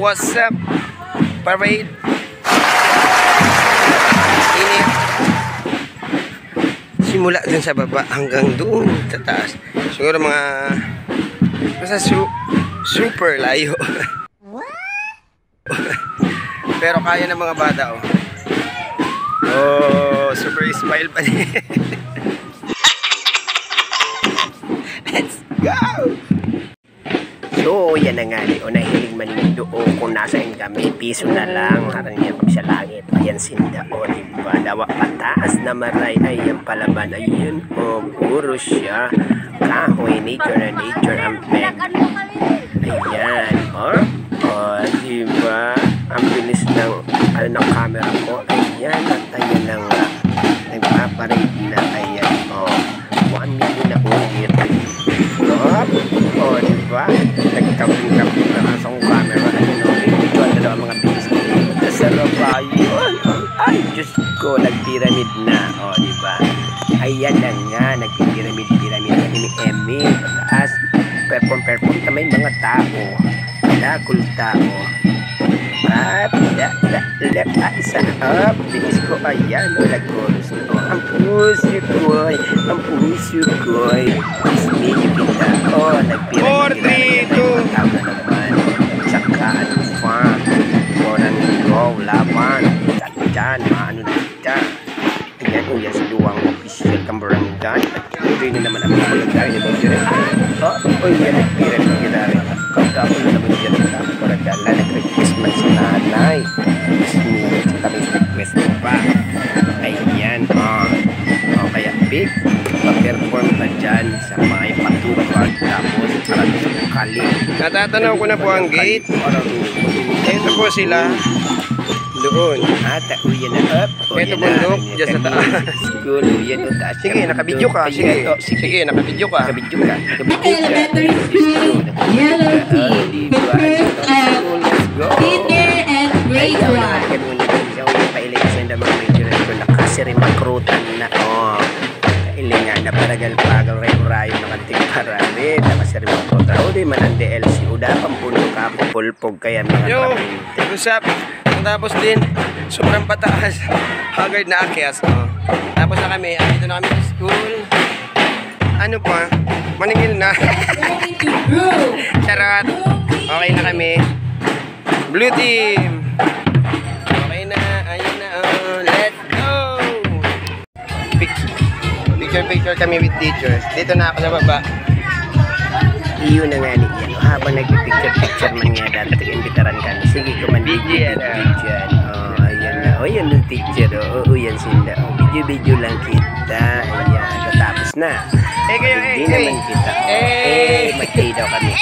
What's up? Parade. Init. Simula dun sa baba hanggang doon sa taas. Siguro mga basta super layo. Pero kaya ng mga bata, oh. Oh, super smile pa din. Let's go! So, yan na nga, o nahiling manin doon kung nasaan kami, piso na lang, harang niya kami sa langit. Ayan sinda, o diba, dawa pataas na maray, ayan palaban, ayan, o puro siya, kahoy, nature na nature, ang peg. Ayan, o diba, ang bilis ng, ng camera ko, ayan, at ayan na nga, nagpaparade na, ayan, o, 1 million na ulit. O, diba? Nagkaping-kaping na kasang camera. Ayun, o, ito ang dalawa mga bilis ko. Nasarap ayun. Ay, Diyos ko, nag-pyramid na. O, diba? Ayan na nga, nag-pyramid na ni Emmy. Pataas, perform kamay mga tao. Dakul tao. Up, left, isa up. Bilis ko, ayan, o, nag-chorus. O, ang puso ko'y, ismili kita. O, nag-pyramid na naman. Saka, ano pa, orang go, laban. Dyan, maano na kita. Ayan, o, yan sa luwang official kambarangay. At tuloy na naman ang kambarangay. O, yan, nag-pyramid kita rin. Kapag na naman dyan ang kambarangay. Nag-request man sa nanay. Ismili kita rin sa request mo pa. Ayan, o, kaya big. Pa-perform pa dyan sa may patutuan. Tapos, parang sa bukali. Natatanaw ko na po ang gate. Ito po sila. Doon. Uyan na up. Ito bundok. Diyan sa taas. School. Uyan o taas. Sige, nakabidyo ka. Sige, nakabidyo ka. Elementary school, yellow team, first F, kinder and grade 1. Nakasirimagrutan na. Ilinga na paragal-pagal rayo na kanting parali. Nakasirimagrutan. O di man ang DLC. Uda pang puno ka. Pupulpog kaya mga kapinte. Usap. Tapos din, sobrang pataas. Haggard na akyas. Tapos na kami. Dito na kami sa school. Ano pa? Maningil na. Charot. Okay na kami. Blue team. Okay na. Ayun na. Let's go. Picture kami with teachers. Dito na ako sa baba. Iyon na nga niyan. Habang nagpipicture man nga dati, imbitaran kami. Sige, kumandigyan. Ayan na. O, yan yung teacher. O, yan sinda. Video lang kita. Ayan. Tapos na. Hindi naman kita. Magtay daw kami.